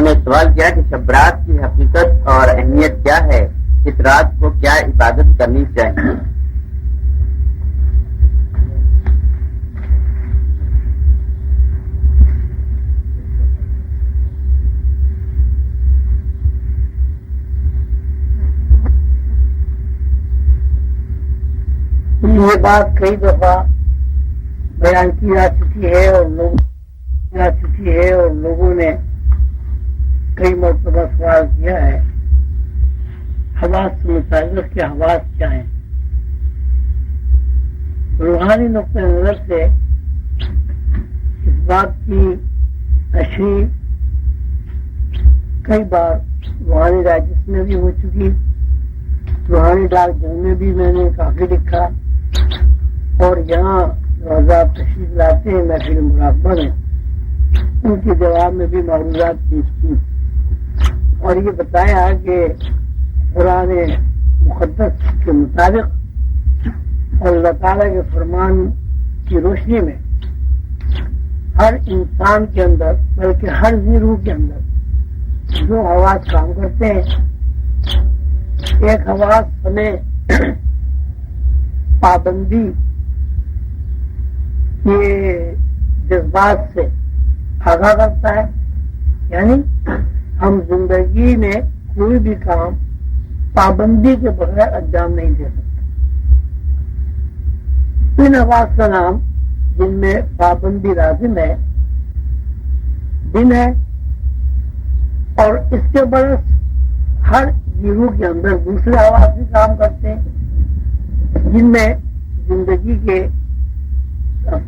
نے سوال کیا کہ شب رات کی حقیقت اور اہمیت کیا ہے، اس رات کو کیا عبادت کرنی چاہیے؟ یہ بات کئی دفعہ بیان کی جا چکی ہے اور لوگوں نے کئی مرتبہ سوال کیا ہے حواس سے متعلق کہ حواس کیا ہیں۔ روحانی نقطۂ نظر سے اس بات کی تشریح کئی بار روحانی ڈائجسٹ میں بھی ہو چکی، روحانی ڈاک جنگ میں بھی میں نے کافی لکھا، اور یہاں حضرات تشریف لاتے ہیں محفل مراقبہ میں ان کے جواب میں بھی معلومات پیش کی اور یہ بتایا کہ قرآن مقدس کے مطابق اور اللہ تعالیٰ کے فرمان کی روشنی میں ہر انسان کے اندر بلکہ ہر ذی روح کے اندر جو حواس کام کرتے ہیں، ایک حواس ہمیں پابندی یہ جذبات سے آگاہ کرتا ہے، یعنی ہم زندگی میں کوئی بھی کام پابندی کے بغیر انجام نہیں دے سکتے۔ ان حواس کا نام جن میں پابندی لازم ہے دن ہے، اور اس کے برعکس ہر گروہ کے اندر دوسرے حواس بھی کام کرتے ہیں جن میں زندگی کے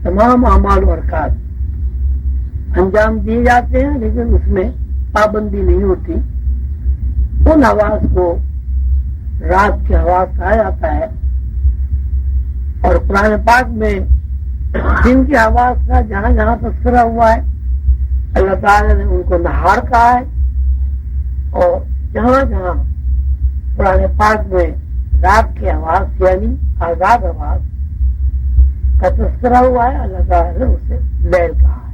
تمام اعمال و حرکات انجام دیے جاتے ہیں، لیکن اس میں پابندی نہیں ہوتی۔ ان حواس کو رات کے حواس کہا جاتا ہے، اور قرآن پاک میں جن کے حواس کا جہاں جہاں تذکرہ ہوا ہے اللہ تعالیٰ نے ان کو نہار کہا ہے، اور جہاں جہاں قرآن پاک میں رات کے حواس یعنی آزاد حواس کا تذکرہ ہوا ہے اللہ تعالیٰ نے اسے لیل کہا ہے۔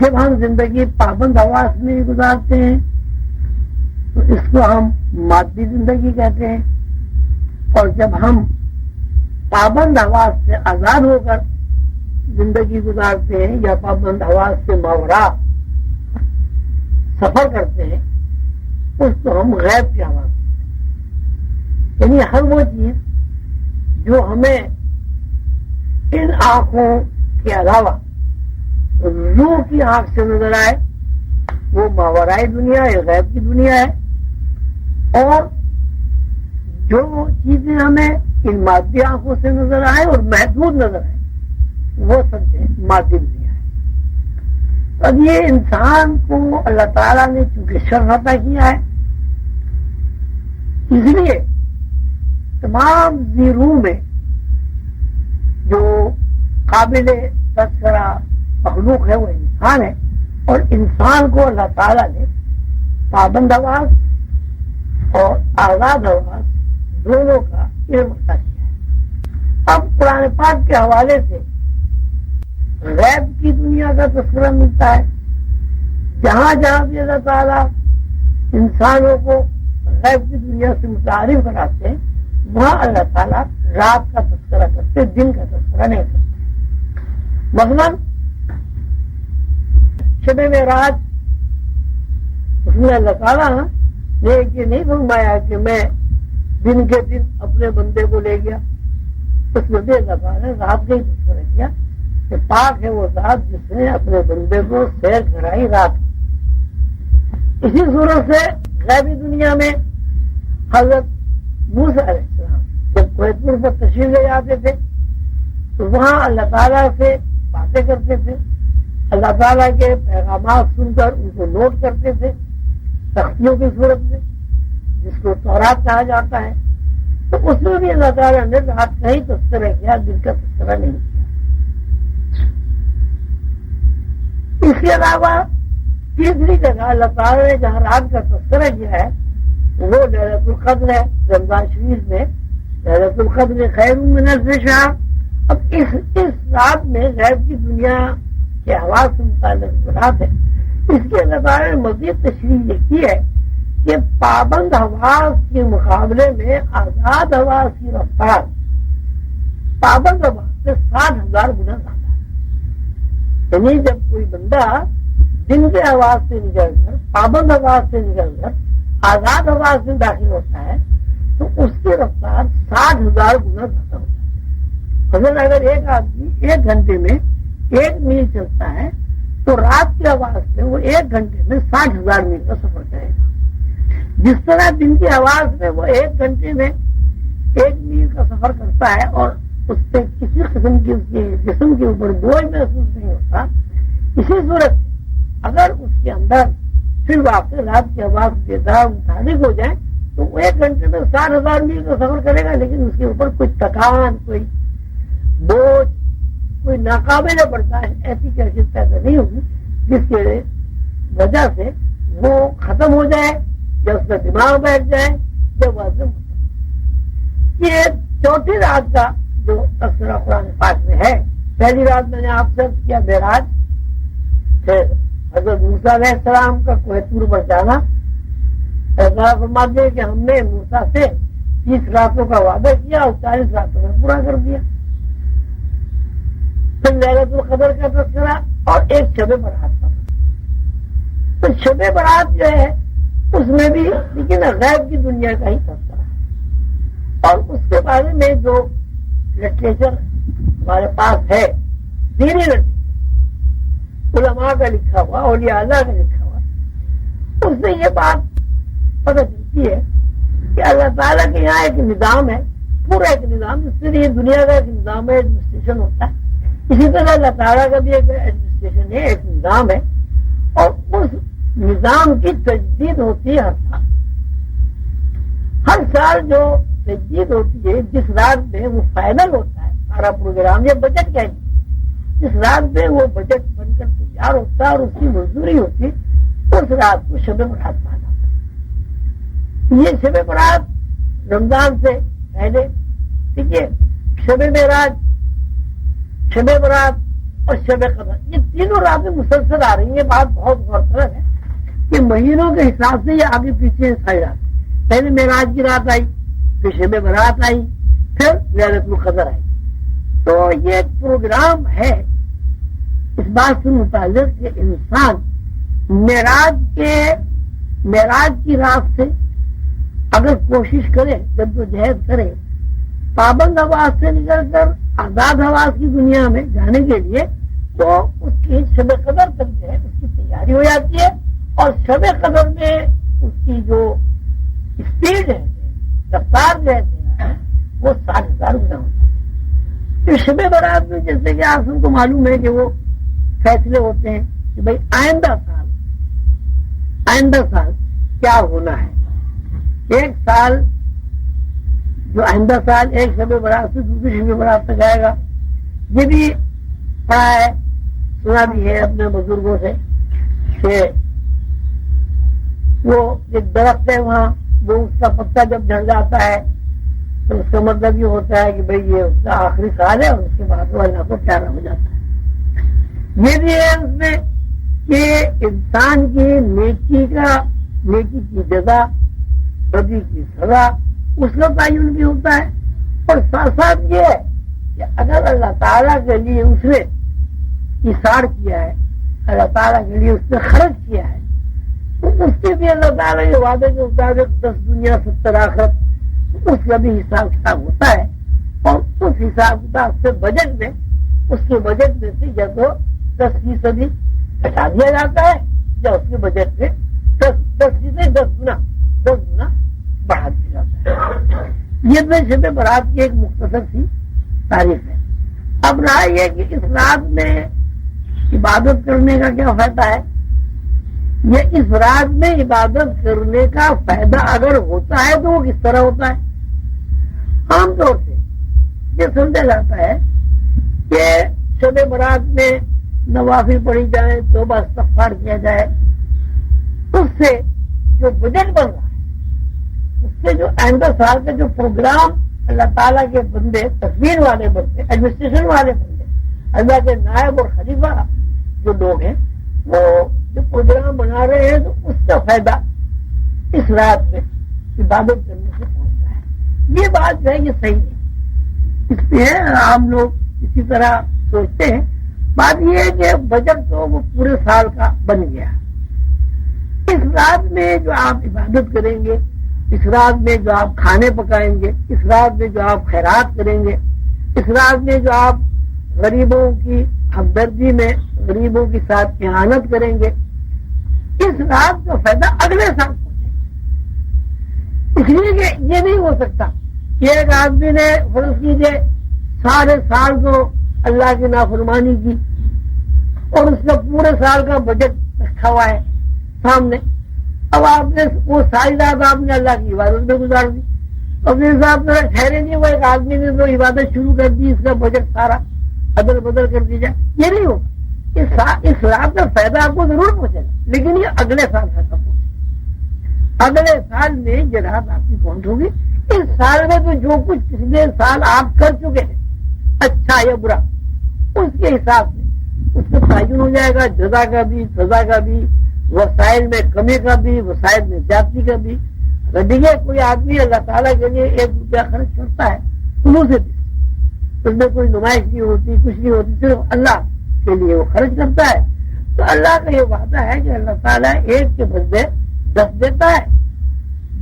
جب ہم زندگی پابند حواس میں گزارتے ہیں تو اس کو ہم مادی زندگی کہتے ہیں، اور جب ہم پابند حواس سے آزاد ہو کر زندگی گزارتے ہیں یا پابند حواس سے ماورا سفر کرتے ہیں اس کو ہم غیب کی حواس کہتے ہیں، یعنی ہر وہ چیز جو ہمیں ان آنکھوں کے علاوہ روح کی آنکھ سے نظر آئے وہ ماورائی دنیا ہے، غیب کی دنیا ہے، اور جو چیزیں ہمیں ان مادی آنکھوں سے نظر آئے اور محدود نظر آئے وہ سمجھے مادی دنیا ہے۔ اب یہ انسان کو اللہ تعالیٰ نے چونکہ شرف عطا کیا ہے، اس لیے تمام ذی روح میں جو قابل تذکرہ مخلوق ہے وہ انسان ہے، اور انسان کو اللہ تعالیٰ نے پابند حواس اور آزاد حواس دونوں کا علم عطا کیا ہے۔ اب قرآن پاک کے حوالے سے غیب کی دنیا کا تذکرہ ملتا ہے، جہاں جہاں بھی اللہ تعالیٰ انسانوں کو غیب کی دنیا سے متعارف کراتے ہیں وہاں اللہ تعالیٰ رات کا تذکرہ کرتے، دن کا تذکرہ نہیں کرتے۔ مثلاً شب معراج اس میں اللہ تعالیٰ نے یہ نہیں فرمایا کہ میں دن کے دن اپنے بندے کو لے گیا، اس میں بھی اللہ تعالیٰ نے رات کا ہی تذکرہ کیا کہ پاک ہے وہ ذات جس نے اپنے بندے کو سیر کرائی رات۔ اسی صورت سے غیبی دنیا میں حضرت موسیٰ علیہ السلام جب کوہ طور پر تشریف لے جاتے تھے تو وہاں اللہ تعالیٰ سے باتیں کرتے تھے، اللہ تعالیٰ کے پیغامات سن کر ان کو نوٹ کرتے تھے تختیوں کی صورت میں جس کو تورات کہا جاتا ہے، تو اس میں بھی اللہ تعالیٰ نے رات کا ہی تذکرہ کیا، دن کا تذکرہ نہیں کیا۔ اس کے علاوہ تیسری جگہ اللہ تعالیٰ نے جہاں رات کا تذکرہ کیا ہے وہ لیلۃ القدر ہے۔ رمضان شریف میں لیلۃ القدر خیر من الف شہر۔ اب اس رات میں غیب کی دنیا کے حواس سے متعلق رات ہے، اس کے اللہ تعالیٰ نے مزید تشریح یہ کی ہے کہ پابند حواس کے مقابلے میں آزاد حواس کی رفتار پابند حواس سے 60,000 گنا زیادہ ہے. یعنی جب کوئی بندہ دن کے حواس سے نکل کر پابند حواس سے نکل کر آزاد حواس میں داخل ہوتا ہے تو اس کی رفتار 60,000 گنا زیادہ ہوتا ہے. مثلا اگر ایک آدمی 1 گھنٹے میں 1 میل چلتا ہے تو رات کے آواز سے وہ 1 گھنٹے میں 60,000 میل کا سفر کرے گا. جس طرح دن کی آواز میں وہ 1 گھنٹے میں 1 میل کا سفر کرتا ہے اور اس سے کسی قسم کی اس کے جسم کے اوپر بوجھ محسوس نہیں ہوتا، اسی صورت اگر اس کے اندر پھر واقع رات کی آواز بیدار متحرک ہو جائے تو وہ 1 گھنٹے میں 60,000 میل کا سفر کرے گا، لیکن اس کے اوپر کوئی تکان، کوئی بوجھ، کوئی ناقابل برداشت ایسی کیفیت پیدا نہیں ہوگی جس کی وجہ سے وہ ختم ہو جائے یا اس کا دماغ بیٹھ جائے یا وہ عزم ہو جائے. یہ چوتھی رات کا جو تذکرہ قرآن پاک میں ہے، پہلی رات میں نے آپ سے کیا معراج، پھر حضرت موسیٰ علیہ السلام کا کوہ طور پر جانا. اللہ فرماتے ہیں کہ ہم نے موسیٰ سے 30 راتوں کا وعدہ کیا اور 40 راتوں میں پورا کر دیا. پھر لیلۃ القدر کا تذکرہ اور ایک شب برات کا. تو شب برات جو ہے اس میں بھی لیکن غیب کی دنیا کا ہی تذکرہ ہے، اور اس کے بارے میں جو لٹریچر ہمارے پاس ہے، دینی لٹریچر، علماء کا لکھا ہوا، اولیاء اللہ کا لکھا ہوا، اس سے یہ بات پتہ چلتی ہے کہ اللہ تعالیٰ کے یہاں ایک نظام ہے، پورا ایک نظام، جس سے یہ دنیا کا ایک نظام ہے، ایڈمنسٹریشن ہوتا ہے. اسی طرح اللہ تعالیٰ کا بھی ایک ایڈمنسٹریشن ہے، ایک نظام ہے، اور اس نظام کی تجدید ہوتی ہے ہر سال. ہر سال جو تجدید ہوتی ہے، جس رات میں وہ فائنل ہوتا ہے سارا پروگرام، یہ بجٹ کیا ہے، جس رات میں وہ بجٹ بن کر تیار ہوتا ہے اور اس کی منظوری ہوتی ہے، اس رات کو شب برات مانا جاتا ہے. یہ شب برات رمضان سے پہلے، دیکھیے شب معراج، شب برات اور شب قدر، یہ تینوں راتیں مسلسل آ رہی ہیں. بات بہت غورطلب ہے کہ مہینوں کے حساب سے یہ آگے پیچھے ساری رات، پہلے معراج کی رات آئی، پھر شب برات آئی، پھر لیلۃ القدر آئی. تو یہ ایک پروگرام ہے اس بات سے متعلق کہ انسان معراج کی رات سے اگر کوشش کرے، جدوجہد کرے، پابند حواس سے نکل کر آزاد حواس کی دنیا میں جانے کے لیے، تو اس کی شب قدر تک جو ہے اس کی تیاری ہو جاتی ہے. اور شب قدر میں اس کی جو اسپیڈ ہے، رفتار جو ہے وہ 60,000 گنا ہوتا ہے. تو شب برات میں جیسے کہ آپ سب کو معلوم ہے کہ وہ فیصلے ہوتے ہیں کہ بھائی آئندہ سال کیا ہونا ہے. ایک سال جو آئندہ سال ایک شب برات سے دوسری شب برات تک آئے گا، یہ بھی پڑھا ہے، سنا بھی ہے اپنے بزرگوں سے کہ وہ ایک درخت ہے وہاں، وہ اس کا پتا جب جھڑ جاتا ہے تو اس کا مطلب یہ ہوتا ہے کہ بھئی یہ اس کا آخری سال ہے اور اس کے بعد وہ اللہ کو پیارا ہو جاتا ہے. یہ بھی ہے اس میں کہ انسان کی نیکی کی جزا، بدی کی سزا، اس کا تعین بھی ہوتا ہے. اور ساتھ ساتھ یہ ہے کہ اگر اللہ تعالیٰ کے لیے اس نے ایثار کیا ہے، اللہ تعالیٰ کے لیے اس نے خرچ کیا ہے، تو اس کے بھی اللہ تعالیٰ کے وعدے کے مطابق 10 دنیا 70 آخرت، اس کا بھی حساب کتاب ہوتا ہے. اور اس حساب کتاب سے بجٹ میں، اس کے بجٹ میں سے یا تو 10% ہٹا دیا جاتا ہے یا اس کے بجٹ میں 10 گنا بڑھا دیا جاتا ہے. یہ تو شب برات کی ایک مختصر سی تعریف ہے. اب رہا یہ کہ اس رات میں عبادت کرنے کا کیا فائدہ ہے، یا اس رات میں عبادت کرنے کا فائدہ اگر ہوتا ہے تو وہ کس طرح ہوتا ہے. عام طور سے یہ سمجھا جاتا ہے کہ شب برات میں نوافل پڑھی جائے، توبہ استغفار کیا جائے، اس سے جو بجٹ بن رہا ہے، اس سے جو آئندہ سال کا جو پروگرام اللہ تعالیٰ کے بندے، تدبیر والے بندے، ایڈمنسٹریشن والے بندے، اللہ کے نائب اور خلیفہ جو لوگ ہیں، وہ جو پروگرام بنا رہے ہیں تو اس کا فائدہ اس رات میں عبادت کرنے سے پہنچتا ہے. یہ بات جو ہے یہ صحیح ہے. اس لیے ہم لوگ اسی طرح سوچتے ہیں. بات یہ ہے کہ بجٹ تو وہ پورے سال کا بن گیا. اس رات میں جو آپ عبادت کریں گے، اس رات میں جو آپ کھانے پکائیں گے، اس رات میں جو آپ خیرات کریں گے، اس رات میں جو آپ غریبوں کی ہمدردی میں غریبوں کے ساتھ احانت کریں گے، اس رات کا فائدہ اگلے سال پہنچے گا. اس لیے کہ یہ نہیں ہو سکتا کہ ایک آدمی نے فرض کیجیے سارے سال کو اللہ کی نافرمانی کی اور اس کا پورے سال کا بجٹ رکھا ہوا ہے سامنے. اب آپ نے وہ ساری رات آپ نے اللہ کی عبادت میں گزار دی. اب اس آپ نے ٹھہرے نہیں ہوا، ایک آدمی نے تو عبادت شروع کر دی، اس کا بجٹ سارا ادل بدل کر دی جائے. یہ نہیں ہوگا. اس رات کا فائدہ آپ کو ضرور پہنچے گا، لیکن یہ اگلے سال فائدہ پہنچے گا. اگلے سال میں یہ رات آپ کی پہنچ ہوگی. اس سال میں تو جو کچھ پچھلے سال آپ کر چکے ہیں اچھا یا برا، اس کے حساب سے اس کا تعین ہو جائے گا، جزا کا بھی سزا کا بھی، وسائل میں کمی کا بھی وسائل میں زیادتی کا بھی. اگر دیکھیے کوئی آدمی اللہ تعالیٰ کے لیے 1 روپیہ خرچ کرتا ہے انہوں سے بھی اس میں کوئی نمائش نہیں ہوتی، کچھ نہیں ہوتی، صرف اللہ کے لیے وہ خرچ کرتا ہے، تو اللہ کا یہ وعدہ ہے کہ اللہ تعالیٰ 1 کے بدلے 10 دیتا ہے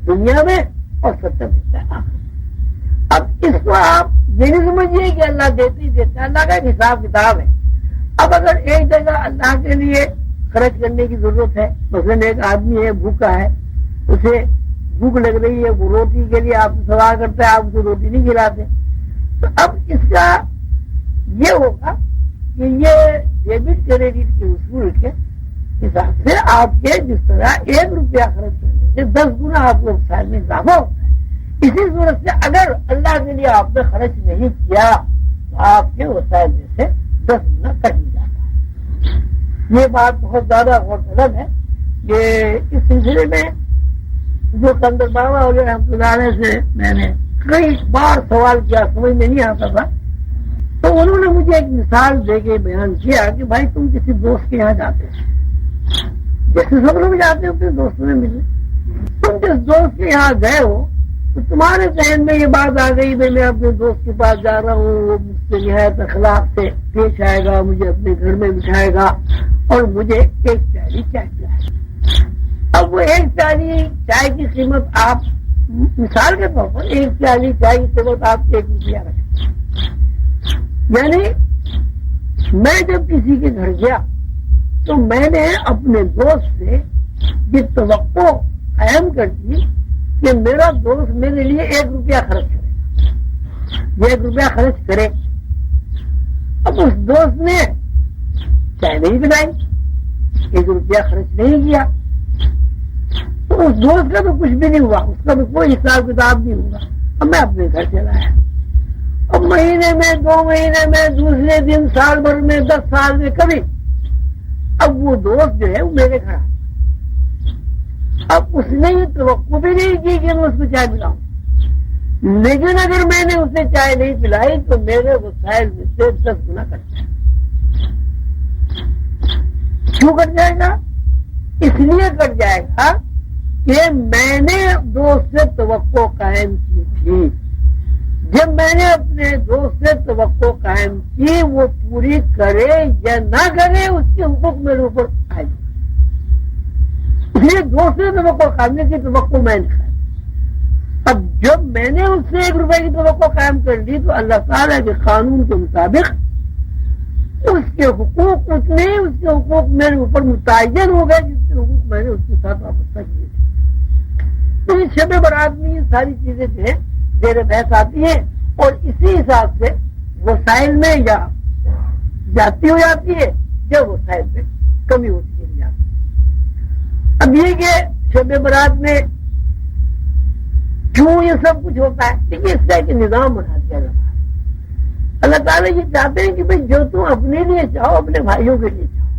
دنیا میں اور 70 دیتا ہے آخر. اب اس کو آپ یہ نہیں سمجھیے کہ اللہ دیتے ہی دیتا ہے، اللہ کا ایک حساب کتاب ہے. اب اگر ایک جگہ اللہ کے لیے خرچ کرنے کی ضرورت ہے، مثلاً ایک آدمی ہے بھوکا ہے، اسے بھوک لگ رہی ہے، وہ روٹی کے لیے آپ سے سوال کرتا ہے، آپ کو روٹی نہیں کھلاتے، تو اب اس کا یہ ہوگا کہ یہ ڈیبٹ کریڈٹ کے اصول کے حساب سے آپ کے جس طرح 1 روپیہ خرچ کرنے سے 10 گنا آپ کو وسائل میں اضافہ ہوتا ہے، اسی صورت سے اگر اللہ کے لیے آپ نے خرچ نہیں کیا تو آپ کے وسائل میں سے 10 گنا کٹ جاتا ہے. یہ بات بہت زیادہ غور طلب ہے کہ اس سلسلے میں جو کندر بابا اور رحمۃ اللہ علیہ سے میں نے کئی بار سوال کیا، سمجھ میں نہیں آتا تھا، تو انہوں نے مجھے ایک مثال دے کے بیان کیا کہ بھائی تم کسی دوست کے یہاں جاتے ہو، جیسے سب لوگ جاتے ہیں اپنے دوستوں سے ملنے، تم جس دوست کے یہاں گئے ہو تو تمہارے ذہن میں یہ بات آ گئی بھائی میں اپنے دوست کے پاس جا رہا ہوں، وہ مجھ سے نہایت اخلاق سے پیش آئے گا، مجھے اپنے گھر میں بٹھائے گا اور مجھے 1 پیالی چائے پلائے گا. اب وہ 1 پیالی چائے کی قیمت آپ مثال کے طور پر 1 پیالی چائے کی قیمت آپ 1 روپیہ رکھیں. یعنی میں جب کسی کے گھر گیا تو میں نے اپنے دوست سے یہ توقع قائم کر دی کہ میرا دوست میرے لیے 1 روپیہ خرچ کرے گا، یہ 1 روپیہ خرچ کرے. اب اس دوست نے چائے نہیں پلائی، 1 روپیہ خرچ نہیں کیا، تو اس دوست کا تو کچھ بھی نہیں ہوا، اس کا تو کوئی حساب کتاب نہیں ہوا. اب میں اپنے گھر چلا آیا. اب مہینے میں 2 مہینے میں دوسرے دن سال بھر میں 10 سال میں کبھی اب وہ دوست جو ہے وہ میرے گھر آتا. اب اس نے یہ توقع بھی نہیں کی کہ میں اس کو چائے پلاؤں، لیکن اگر میں نے اسے چائے نہیں پلائی تو میرے وسائل میں سے 10 گنا کٹ جائے. کیوں کٹ جائے گا؟ اس لیے کٹ جائے گا کہ میں نے دوست سے توقع قائم کی تھی. جب میں نے اپنے دوست سے توقع قائم کی وہ پوری کرے یا نہ کرے اس کے حقوق میرے اوپر آئے. اس لیے دوست سے توقع قائم کی توقع میں نے کھائی. اب جب میں نے اس سے 1 روپے کی توقع قائم کر لی تو اللہ تعالیٰ کے قانون کے مطابق اس کے حقوق اتنے، اس کے حقوق میرے اوپر متعین ہو گئے جس کے حقوق میں نے اس کے ساتھ وابستہ کیے تھے. تو اس شب برات میں یہ ساری چیزیں جو ہے زیر بحث آتی ہیں اور اسی حساب سے وسائل میں یا جاتی ہو جاتی ہے یا وسائل میں کمی ہوتی چلی جاتی ہے. اب یہ کہ شب برات میں کیوں یہ سب کچھ ہوتا ہے؟ دیکھیے اس کا ایک نظام بنا دیا جاتا ہے. اللہ تعالیٰ یہ چاہتے ہیں کہ بھئی جو تم اپنے لیے چاہو اپنے بھائیوں کے لیے چاہو،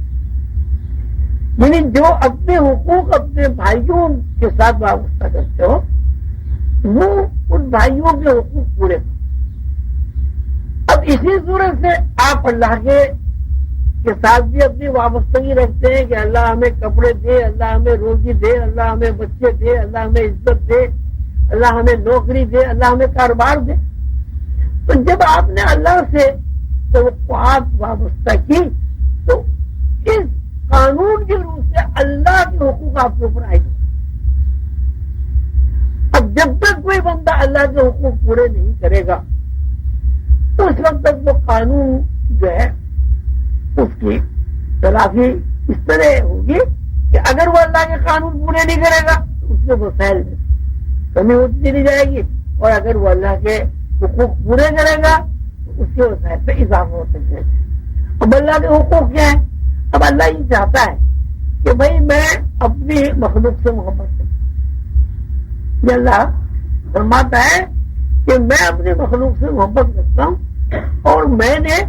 یعنی جو اپنے حقوق اپنے بھائیوں کے ساتھ وابستہ کرتے ہو وہ ان بھائیوں کے حقوق پورے کرو. اب اسی صورت سے آپ اللہ کے کے ساتھ بھی اپنی وابستگی رکھتے ہیں کہ اللہ ہمیں کپڑے دے، اللہ ہمیں روزی دے، اللہ ہمیں بچے دے، اللہ ہمیں عزت دے، اللہ ہمیں نوکری دے، اللہ ہمیں کاروبار دے. تو جب آپ نے اللہ سے توقعات وابستہ کی تو اس قانون کی روح سے اللہ کے حقوق آپ کے اوپر آئے گا. اب جب تک کوئی بندہ اللہ کے حقوق پورے نہیں کرے گا اس وقت تک وہ قانون جو ہے اس کی تلافی اس طرح ہوگی کہ اگر وہ اللہ کے قانون پورے نہیں کرے گا تو اس میں وسائل میں کمی ہوتی چلی جائے گی، اور اگر وہ اللہ کے حقوق پورے کرے گا تو اس کے وسائل پہ اضافہ ہوتا چلے گا. اب اللہ کے حقوق کیا ہے؟ اب اللہ یہ چاہتا ہے کہ بھائی میں اپنی مخلوق سے محبت کرتا ہوں. یہ اللہ فرماتا ہے کہ میں اپنی مخلوق سے محبت کرتا ہوں اور میں نے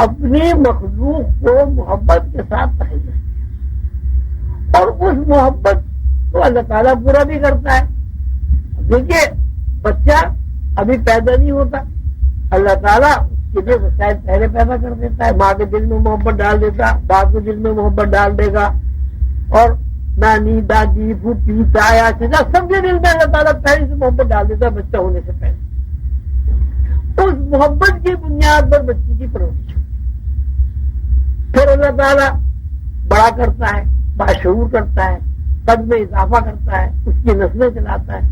اپنی مخلوق کو محبت کے ساتھ تخلیق کیا، اور اس محبت کو اللہ تعالیٰ پورا بھی کرتا ہے. دیکھیے بچہ ابھی پیدا نہیں ہوتا، اللہ تعالیٰ اس کے لیے وسائل پہلے پیدا کر دیتا ہے. ماں کے دل میں محبت ڈال دیتا، باپ کے دل میں محبت ڈال دے گا، اور نانی دادی پھوپھی تایا چچا سب کے دل میں اللہ تعالیٰ پہلے سے محبت ڈال دیتا ہے بچہ ہونے سے پہلے. اس محبت کی بنیاد پر بچے کی پرورش، پھر اللہ تعالیٰ بڑا کرتا ہے، باشعور کرتا ہے، قد میں اضافہ کرتا ہے، اس کی نسلیں چلاتا ہے.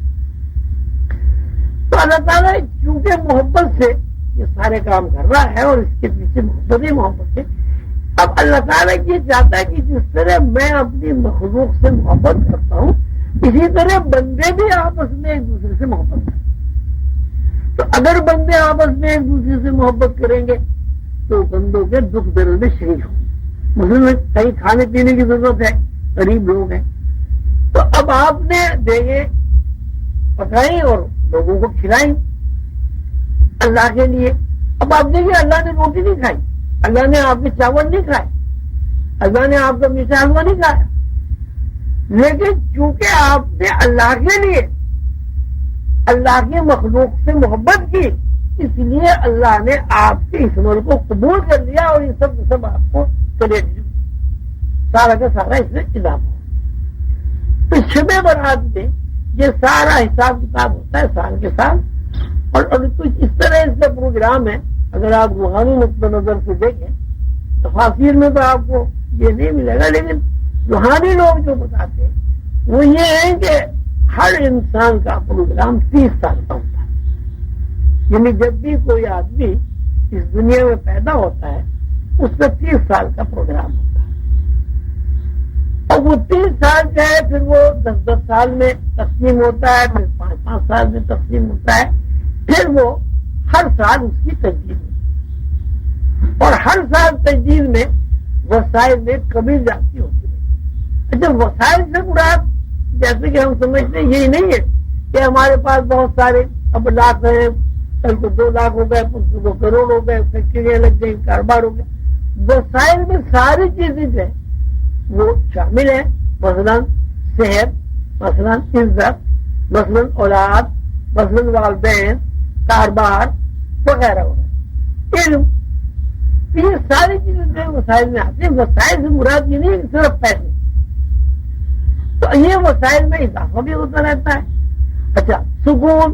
تو اللہ تعالیٰ چونکہ محبت سے یہ سارے کام کر رہا ہے اور اس کے پیچھے محبت ہی محبت ہے. اب اللہ تعالیٰ یہ چاہتا ہے کہ جس طرح میں اپنی مخلوق سے محبت کرتا ہوں اسی طرح بندے بھی آپس میں ایک دوسرے سے محبت کریں. تو اگر بندے آپس میں ایک دوسرے سے محبت کریں گے تو بندوں کے دکھ درد میں شریک ہوں. مثلاً کہیں کھانے پینے کی ضرورت ہے، غریب لوگ ہیں، تو اب آپ نے دیگیں پکائیں اور لوگوں کو کھلائیں اللہ کے لیے. اب آپ دیکھیے اللہ نے روٹی نہیں کھائی، اللہ نے آپ کے چاول نہیں کھائے، اللہ نے آپ کا میٹھا حلوہ نہیں کھایا، لیکن چونکہ آپ نے اللہ کے لیے اللہ کی مخلوق سے محبت کی اس لیے اللہ نے آپ کے اس عمل کو قبول کر لیا اور یہ سب آپ کو کریڈٹ سارا کا سارا اس میں اضافہ ہو. تو شب برات میں یہ سارا حساب کتاب ہوتا ہے سال کے سال، اور کچھ اس طرح اس کا پروگرام ہے. اگر آپ روحانی نقطہ نظر سے دیکھیں تفاسیر میں تو آپ کو یہ نہیں ملے گا، لیکن روحانی لوگ جو بتاتے ہیں وہ یہ ہے کہ ہر انسان کا پروگرام 30 سال کا ہوتا ہے. یعنی جب بھی کوئی آدمی اس دنیا میں پیدا ہوتا ہے اس کا 30 سال کا پروگرام ہوتا ہے، اور وہ 30 سال جو ہے پھر وہ 10 سال میں تقسیم ہوتا ہے، پھر 5 سال میں تقسیم ہوتا ہے، پھر وہ ہر سال اس کی تجدید ہوتی ہے، اور ہر سال تجدید میں وسائل میں کمی زیادتی ہوتی ہے. جب وسائل سے مراد جیسے کہ ہم سمجھتے ہیں یہی نہیں ہے کہ ہمارے پاس بہت سارے اب لاکھ ہیں، کل کو 2 لاکھ ہو گئے، پرسوں کو کروڑ ہو گئے، فیکٹریاں لگ گئی، کاروبار ہو گیا. وسائل میں ساری چیزیں جو ہیں وہ شامل ہیں، مثلاً صحت، مثلاً عزت، مثلاً اولاد، مثلاً والدین، کاروبار وغیرہ وغیرہ، علم. یہ ساری چیزیں جو ہیں وسائل میں آتی ہیں. وسائل سے مراد یہ نہیں ہے کہ صرف پیسے، تو یہ وسائل میں اضافہ بھی ہوتا رہتا ہے. اچھا سکون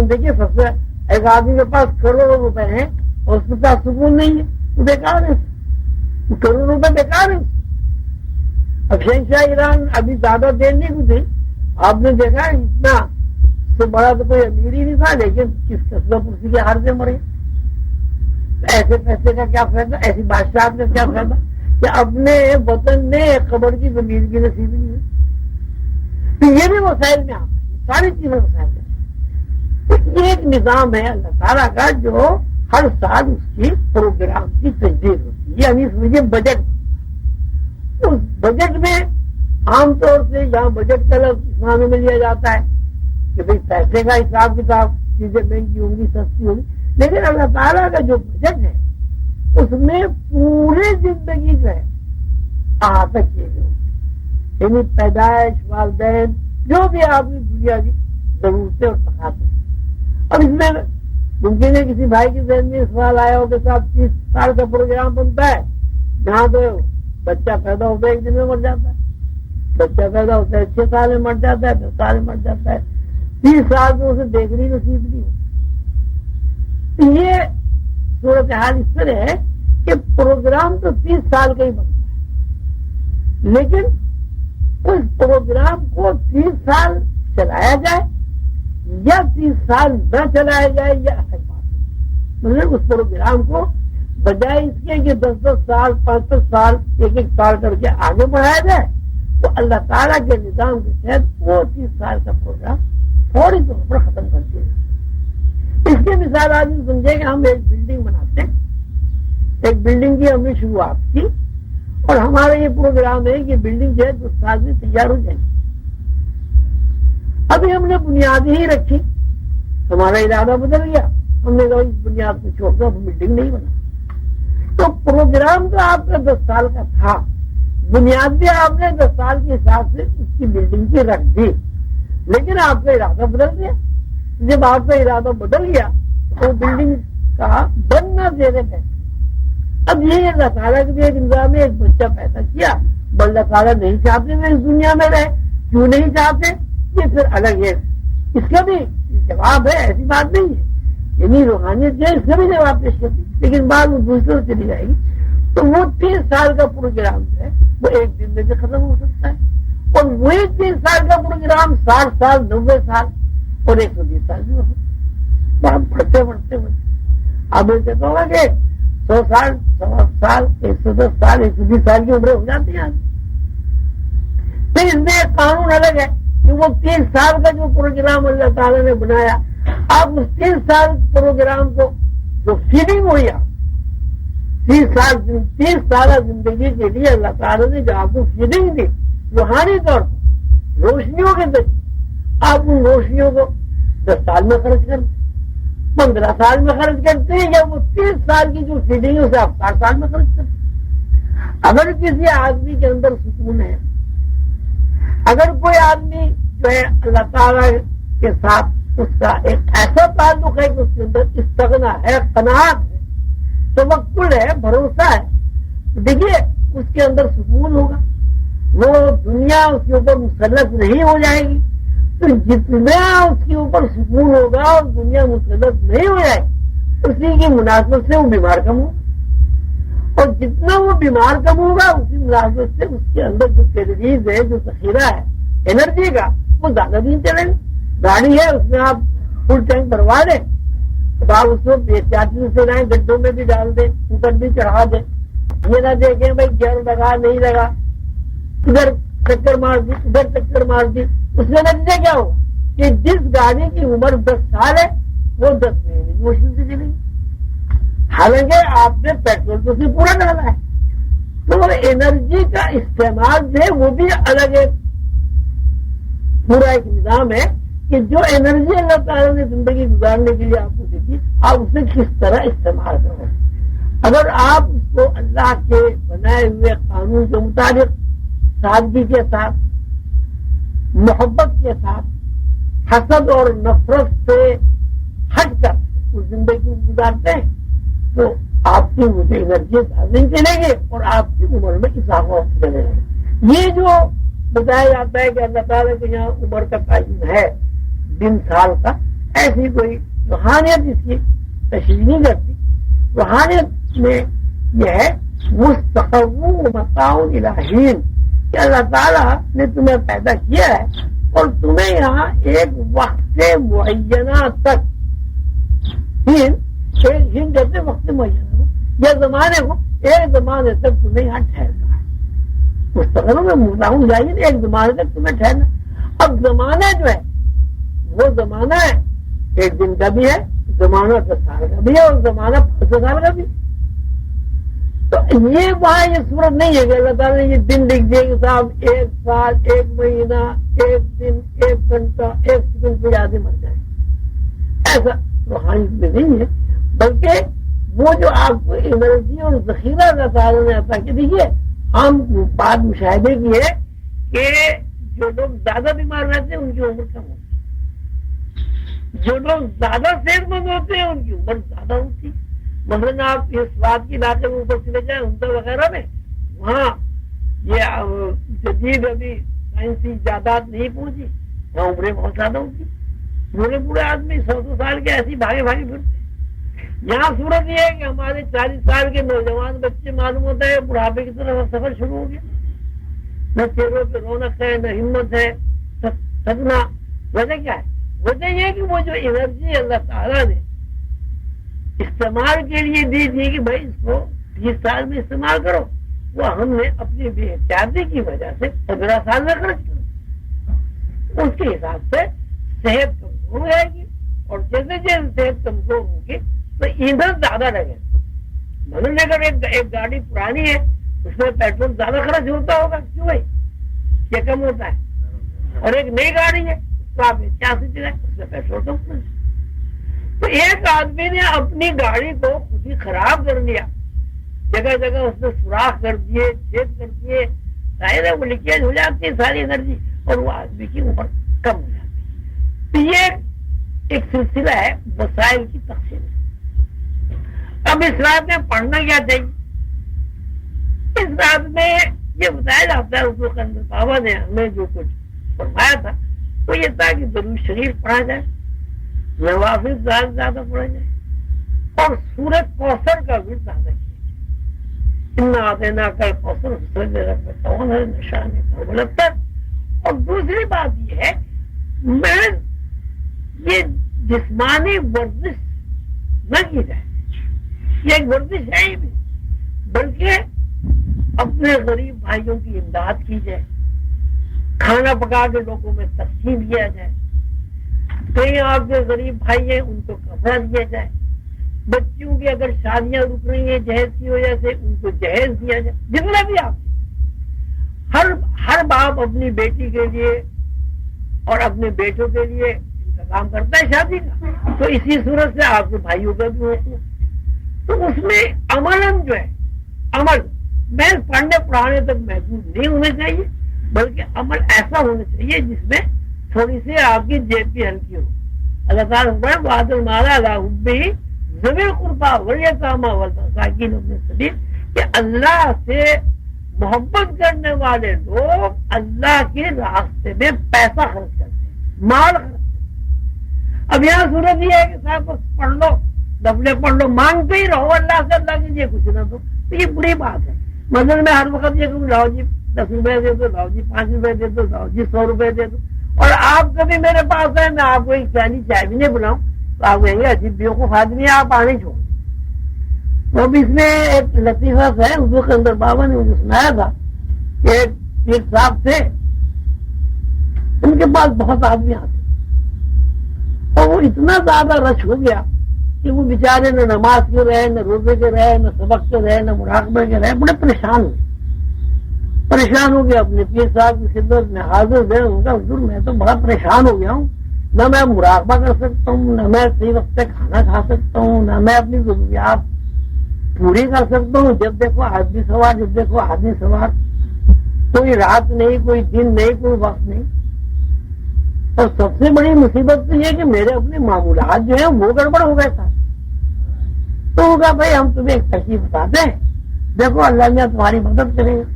دیکھیے، سب سے ایک آدمی کے پاس کروڑوں روپے ہیں اور اس کے پاس سکون نہیں ہے، وہ بیکار ہے، کروڑوں روپے بیکار ہے. اب شہنشاہ ایران ابھی زیادہ دیر نہیں گزری، آپ نے دیکھا اتنا سے بڑا تو کوئی امیر ہی نہیں تھا، لیکن کس قصبہ پرسی کے ہار سے مرے. ایسے پیسے کا کیا فائدہ، ایسی بادشاہت کا کیا فائدہ کہ اپنے وطن نے قبر کی زمین کی نصیب نہیں ہے. تو یہ بھی وسائل میں آتا ہے، ساری چیزیں وسائل میں. یہ ایک نظام ہے اللہ تعالیٰ کا جو ہر سال اس کی پروگرام کی تجدید ہوتی ہے. یعنی سمجھے بجٹ، اس بجٹ میں عام طور سے جہاں بجٹ کا لفظ اسلام میں لیا جاتا ہے کہ بھائی پیسے کا حساب کتاب، چیزیں مہنگی ہوں گی سستی ہوگی، لیکن اللہ تعالیٰ کا جو بجٹ ہے اس میں پوری زندگی جو ہے احاطہ کیے گئے، یعنی پیدائش، والدین، جو بھی آپ کی دنیا کی ضرورتیں اور تقاضے ہیں. اب اس میں ممکن ہے کسی بھائی کے ذہن میں سوال آیا ہو کہ صاحب 30 سال کا پروگرام بنتا ہے یہاں تو بچہ پیدا ہوتا ہے 1 دن میں مر جاتا ہے، بچہ پیدا ہوتا ہے 6 سال میں مر جاتا ہے، 10 سال میں مر جاتا ہے، 30 سال میں اسے دیکھنے نصیب نہیں ہوتی۔ یہ صورتحال اس طرح ہے کہ پروگرام تو 30 سال کا ہی بنتا ہے، لیکن اس پروگرام کو 30 سال چلایا جائے یا 30 سال نہ چلایا جائے یا الگ بات ہے۔ مطلب اس پروگرام کو بجائے اس کے کہ 10-10 سال 5-5 سال 1-1 سال کر کے آگے بڑھایا جائے، تو اللہ تعالیٰ کے نظام کے تحت وہ 30 سال کا پروگرام فوری طور پر ختم کر دیا جائے۔ اس کی مثال آدمی سمجھے کہ ہم ایک بلڈنگ بناتے ہیں، ایک بلڈنگ کی ہم نے شروعات کی اور ہمارا یہ پروگرام ہے کہ بلڈنگ جو ہے 2 سال میں تیار ہو جائے گی۔ ابھی ہم نے بنیاد ہی رکھی، ہمارا ارادہ بدل گیا، ہم نے کہا اس بنیاد کو چھوڑ کر بلڈنگ نہیں بنا۔ تو پروگرام تو آپ کا 10 سال کا تھا، بنیاد بھی آپ نے 10 سال کے حساب سے اس کی بلڈنگ کی رکھ دی، لیکن آپ کا ارادہ بدل گیا۔ جب آپ کا ارادہ بدل گیا تو بلڈنگ کا بننا زیر ہے۔ اب یہ اللہ تعالیٰ کے ایک نظام میں ایک بچہ پیدا کیا، اللہ تعالیٰ نہیں چاہتے میں اس دنیا میں رہے، کیوں نہیں چاہتے یہ پھر الگ ہے، اس کا بھی جواب ہے، ایسی بات نہیں ہے، یعنی روحانیت جو ہے اس کا بھی جواب پیش کرتی، لیکن بعد وہ دوسروں سے چلی جائے گی۔ تو وہ 30 سال کا پروگرام جو ہے وہ 1 دن میں بھی ختم ہو سکتا ہے، اور وہی 30 سال کا پروگرام 60 سال 90 سال اور 120 سال بھی ہو سکتا ہے۔ بڑھتے بڑھتے اب ایسے تو ہوگا کہ 100 سال 100 سال 110 سال 120 سال کی عمریں ہو جاتی ہیں۔ پھر اس میں ایک قانون الگ ہے کہ وہ 30 سال کا جو پروگرام اللہ تعالیٰ نے بنایا، آپ اس 30 سال پروگرام کو جو فیڈنگ ہوئی، 30 سالہ زندگی کے لیے اللہ تعالیٰ نے جو آپ کو فیڈنگ دی روحانی طور پر روشنیوں کے ذریعے، آپ ان روشنیوں کو 10 سال میں خرچ کرتے، 15 سال میں خرچ کرتے ہیں، یا وہ 30 سال کی جو فیڈنگ ہے اسے آپ 60 سال میں خرچ کرتے ہیں۔ اگر کسی آدمی کے اندر سکون ہے، اگر کوئی آدمی جو ہے اللہ تعالیٰ کے ساتھ اس کا ایک ایسا تعلق ہے کہ اس کے اندر استغنا ہے، قناعت ہے، توکل ہے، بھروسہ ہے، دیکھیے اس کے اندر سکون ہوگا، وہ دنیا اس کے اوپر مسلط نہیں ہو جائے گی۔ تو جتنا اس کے اوپر سکون ہوگا اور دنیا مسلط نہیں ہو جائے، اسی کی مناسبت سے وہ بیمار کم ہوگا، اور جتنا وہ بیمار کم ہوگا اسی مناسبت سے اس کے اندر جو کیلوریز ہے، جو ذخیرہ ہے انرجی کا، وہ زیادہ دن چلے گا۔ گاڑی ہے اس میں آپ فل ٹینک بھروا دیں، اب آپ اس کو احتیاطی سے لائیں، گڈھوں میں بھی ڈال دیں، اوپر بھی چڑھا دیں، یہ نہ دیکھیں بھائی گیئر لگا نہیں لگا، ادھر چکر مار دی ادھر چکر مار دی، اس میں نتیجہ کیا ہو کہ جس گاڑی کی عمر 10 سال ہے وہ 10 مہینے کی مشکل سے چلے گی، حالانکہ آپ نے پیٹرول تو سے پورا ڈالا ہے۔ تو انرجی کا استعمال جو ہے وہ بھی الگ ہے، پورا ایک نظام ہے کہ جو انرجی اللہ تعالیٰ نے زندگی گزارنے کے لیے آپ کو دیکھی، آپ اسے کس طرح استعمال کرو۔ اگر آپ اس کو اللہ کے بنائے ہوئے قانون کے مطابق سادگی کے ساتھ، محبت کے ساتھ، حسد اور نفرت سے ہٹ کر اس زندگی کو گزارتے ہیں تو آپ کی مجھے انرجی نہیں چلے گی اور آپ کی عمر میں اضافہ چلے گا۔ یہ جو بتایا جاتا ہے کہ اللہ تعالیٰ کے یہاں عمر کا تعین ہے دن سال کا، ایسی کوئی روحانیت اس کی تشریح نہیں کرتی۔ روحانیت میں یہ ہے مستقر متاع الہین کہ اللہ تعالیٰ نے تمہیں پیدا کیا ہے اور تمہیں یہاں ایک وقت معینہ تک ہند کہتے وقت معینہ کو یا زمانے کو، ایک زمانے تک تمہیں یہاں ٹھہرنا ہے۔ مستقر میں متاع الہین ایک زمانے تک تمہیں ٹھہرنا۔ اب زمانہ جو ہے وہ زمانہ ہے 1 دن کا بھی ہے، زمانہ 10 سال کا بھی ہے، اور زمانہ 500 سال کا بھی۔ تو یہ وہاں یہ صورت نہیں ہے کہ اللہ تعالیٰ نے یہ دن لکھ دیا کہ صاحب 1 سال 1 مہینہ 1 دن 1 گھنٹہ 1 سیکنڈ پہ آدمی مر جائے، ایسا روحانی میں نہیں ہے، بلکہ وہ جو آپ کو انرجی اور ذخیرہ اللہ تعالیٰ نے عطا کیا۔ دیکھیے ہم بات مشاہدے کی ہے کہ جو لوگ زیادہ بیمار رہتے ہیں ان کی عمر کم ہوتی ہے، جو لوگ زیادہ صحت مند ہوتے ہیں ان کی عمر زیادہ ہوتی ہے۔ مثلاً آپ اس بات کی علاقے میں اوپر چلے جائیں عمدہ وغیرہ میں، وہاں یہ جدید ابھی سائنسی ایجادات نہیں پہنچی، وہاں عمریں بہت زیادہ ہوتی، بوڑھے بوڑھے آدمی 100 سال کے ایسی بھاگے بھاگے پھرتے۔ یہاں صورت یہ ہے کہ ہمارے 40 سال کے نوجوان بچے معلوم ہوتا ہے بڑھاپے کی طرف سفر شروع ہو گیا، نہ چہروں پہ رونق ہے، نہ ہمت ہے، تھکنا۔ وجہ کیا ہے؟ وجہ یہ کہ وہ جو انرجی اللہ تعالیٰ نے استعمال کے لیے دی تھی کہ بھائی اس کو 20 سال میں استعمال کرو، وہ ہم نے اپنی بے احتیاطی کی وجہ سے 15 سال میں خرچ کرو۔ اس کے حساب سے صحت کمزور ہو جائے گی، اور جیسے جیسے صحت کمزور ہوگی تو ایندھن زیادہ لگے۔ مطلب اگر ایک گاڑی پرانی ہے اس میں پیٹرول زیادہ خرچ ہوتا ہوگا، کیوں بھائی؟ یہ کم ہوتا ہے۔ اور ایک نئی گاڑی ہے اس کو آپ احتیاط سے چلائیں، اس میں پیٹرول کم خرچ۔ تو ایک آدمی نے اپنی گاڑی کو خود ہی خراب کر لیا، جگہ جگہ اس نے سوراخ کر دیے، چھید کر دیے، ظاہر ہے وہ لیکیج ہو جاتی ہے ساری انرجی، اور وہ آدمی کی عمر کم ہو جاتی ہے۔ تو یہ ایک سلسلہ ہے وسائل کی تقسیم۔ اب اس رات میں پڑھنا کیا چاہیے؟ اس رات میں یہ بتایا جاتا ہے، حضور قندر بابا نے ہمیں جو کچھ فرمایا تھا وہ یہ تھا کہ درود شریف پڑھا جائے، نوافل زیادہ سے زیادہ پڑھا جائے، اور سورۃ کوثر کا بھی زیادہ کیا جائے۔ انا اعطیناک الکوثر فصلی لربک وانحر شانک الابتر۔ اور دوسری بات یہ ہے میں یہ جسمانی ورزش نہ کی جائے، یہ ایک ورزش ہے ہی نہیں، بلکہ اپنے غریب بھائیوں کی امداد کی جائے، کھانا پکا کے لوگوں میں تقسیم کیا جائے، کئی آپ کے غریب بھائی ہیں ان کو کپڑا دیا جائے، بچیوں کی اگر شادیاں رک رہی ہیں جہیز کی وجہ سے ان کو جہیز دیا جائے، جتنا بھی آپ ہر باپ اپنی بیٹی کے لیے اور اپنے بیٹوں کے لیے انتظام کرتا ہے شادی کا، تو اسی صورت سے آپ کے بھائیوں کا بھی ہوتا ہے۔ تو اس میں عملاً جو ہے عمل میں پڑھنے پڑھانے تک محدود نہیں ہونا چاہیے، بلکہ عمل ایسا ہونا چاہیے جس میں تھوڑی سی آپ کی جیب بھی ہلکی ہو۔ اللہ تعالیٰ وعد المال علی حبہ ذوی القربی والیتامی والمساکین وابن السبیل، کہ اللہ سے محبت کرنے والے لوگ اللہ کے راستے میں پیسہ خرچ کرتے ہیں، مال خرچ کرتے ہیں۔ اب یہاں صورت یہ ہے کہ صاحب بس پڑھ لو، دفلے پڑھ لو، مانگتے ہی رہو اللہ سے، اللہ کے لیے کچھ نہ دو، تو یہ بری بات ہے۔ مثلا میں ہر وقت یہ کہوں لاؤ جی 10 روپے دے دو، لاؤ جی 5 روپے دے دو، لاؤ جی 100 روپے دے دو، اور آپ کبھی میرے پاس آئے میں آپ کو ایک پیالی چائے بھی نہیں بلاؤں تو آپ کہیں گے عجیب بیوقوف آدمی ہے، آپ پانی چھوڑ۔ تو اب اس میں ایک لطیفہ ہے، حضور قندر بابا نے مجھے سنایا تھا کہ ایک پیر صاحب تھے، ان کے پاس بہت آدمی آتے اور وہ اتنا زیادہ رش ہو گیا کہ وہ بیچارے نہ نماز کے رہے، نہ روزے کے رہے، نہ سبق کے رہے، نہ مراقبے کے رہے، بڑے پریشان ہو گیا۔ اپنے پیر صاحب کی خدمت میں حاضر ہوئے، ان کا حضور میں تو بڑا پریشان ہو گیا ہوں، نہ میں مراقبہ کر سکتا ہوں، نہ میں صحیح وقت پہ کھانا کھا سکتا ہوں، نہ میں اپنی ضروریات پوری کر سکتا ہوں، جب دیکھو آدمی سوار، جب دیکھو آدمی سوار، کوئی رات نہیں، کوئی دن نہیں، کوئی وقت نہیں۔ اور سب سے بڑی مصیبت تو یہ کہ میرے اپنے معمولات جو ہیں وہ گڑبڑ ہو گئے تھا۔ تو وہ کہا بھائی ہم تمہیں ایک ترکیب بتاتے ہیں، دیکھو اللہ نے تمہاری مدد کرے گا۔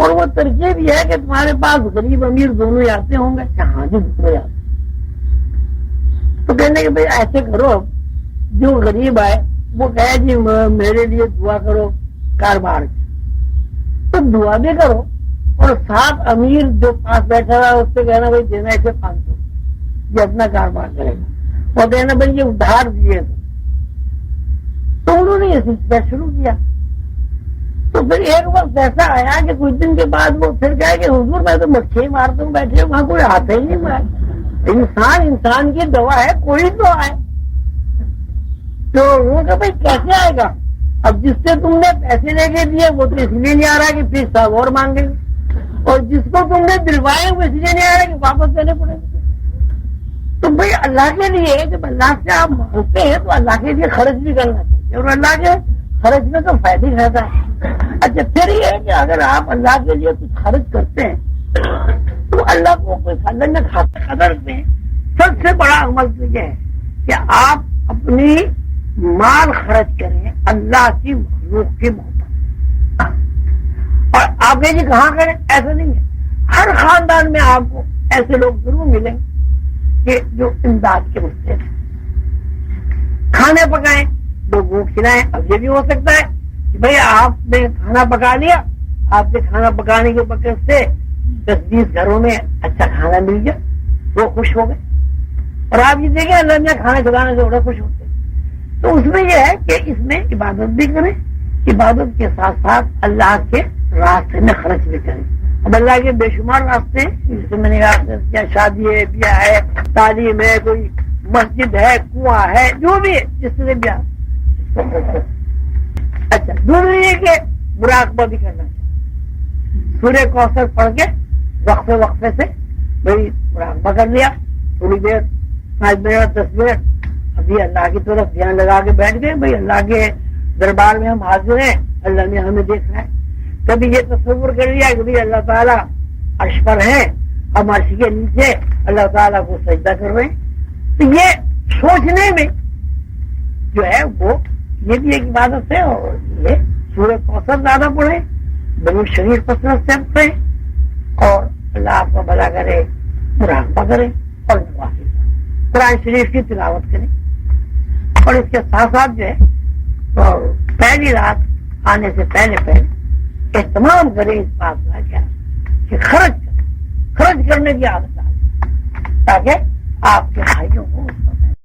اور وہ ترکیب یہ ہے کہ تمہارے پاس غریب امیر دونوں ہی آتے ہوں گے؟ ہاں جی دونوں آتے۔ تو کہنے کہ بھائی ایسے کرو، جو غریب آئے وہ کہے جی میرے لیے دعا کرو کاروبار کی، تو دعا بھی کرو، اور ساتھ امیر جو پاس بیٹھا رہا اس سے کہنا بھائی دینا اسے 500، یہ اپنا کاروبار کرے گا، اور کہنا بھائی یہ ادھار دیے تو انہوں نے یہ سلسلہ شروع کیا۔ تو پھر ایک وقت ایسا آیا کہ کچھ دن کے بعد وہ پھر کہا کہ حضور میں تو مکھی مارتا ہوں بیٹھے، وہاں کوئی آتا ہی نہیں ہوا، انسان کی دوا ہے، کوئی تو آئے۔ تو وہ کہ بھائی کیسے آئے گا؟ اب جس سے تم نے پیسے لے کے دیے وہ تو اس لیے نہیں آ رہا کہ پھر صاحب اور مانگے گے، اور جس کو تم نے دلوائے وہ اس لیے نہیں آ رہا کہ واپس دینے پڑے گے۔ تو بھائی اللہ کے لیے جب اللہ سے آپ مانگتے ہیں تو اللہ کے لیے خرچ بھی کرنا چاہیے، اور اللہ کے خرچ میں تو فائدہ ہی رہتا ہے۔ اچھا پھر یہ ہے کہ اگر آپ اللہ کے لیے کچھ خرچ کرتے ہیں تو اللہ کو کوئی اللہ نے کھاتا قدر میں سب سے بڑا عمل تو یہ ہے کہ آپ اپنی مال خرچ کریں اللہ کی مخلوق کی محبت۔ آپ کہیں جی کہاں کریں، ایسا نہیں ہے. ہر خاندان میں آپ کو ایسے لوگ ضرور ملیں کہ جو امداد کے رستے ہیں. کھانے پکائیں، لوگوں کو کھلائیں. اب یہ بھی ہو سکتا ہے کہ بھئی آپ نے کھانا پکا لیا، آپ کے کھانا پکانے کے برکت سے 10-20 گھروں میں اچھا کھانا مل گیا، وہ خوش ہو گئے. اور آپ یہ دیکھیں اللہ میاں کھانا کھلانے سے بڑا خوش ہوتے ہیں. تو اس میں یہ ہے کہ اس میں عبادت بھی کریں، عبادت کے ساتھ ساتھ اللہ کے راستے میں خرچ بھی کریں. اب اللہ کے بے شمار راستے ہیں، جس میں نے کہا شادی ہے، بیاہ ہے، تعلیم ہے، کوئی مسجد ہے، کنواں ہے، جو بھی ہے جس سے بھی. اچھا دوسری یہ کہ مراقبہ بھی کرنا چاہیے. سورہ کوثر پڑھ کے وقفے وقفے سے بھائی مراقبہ کر لیا، تھوڑی دیر 5 منٹ 10 منٹ ابھی اللہ کی طرف دھیان لگا کے بیٹھ گئے. بھائی اللہ کے دربار میں ہم حاضر ہیں، اللہ نے ہمیں دیکھ رہا ہے. کبھی یہ تصور کر لیا کہ بھائی اللہ تعالیٰ عرش پر ہیں، ہم عرش کے نیچے اللہ تعالیٰ کو سجدہ کر رہے ہیں. تو یہ سوچنے میں جو ہے وہ یہ بھی ایک عبادت ہے. اور یہ سورہ کوثر زیادہ پڑھیں، بنو شریف کثرت سے پڑھیں، اور اللہ آپ کا بھلا کرے، مراقبہ کریں اور نوافل قرآن شریف کی تلاوت کریں. اور اس کے ساتھ ساتھ جو ہے اور پہلی رات آنے سے پہلے اہتمام کریں اس بات کا کیا کہ خرچ کرنے کی عادت ڈالیں تاکہ آپ کے بھائیوں کو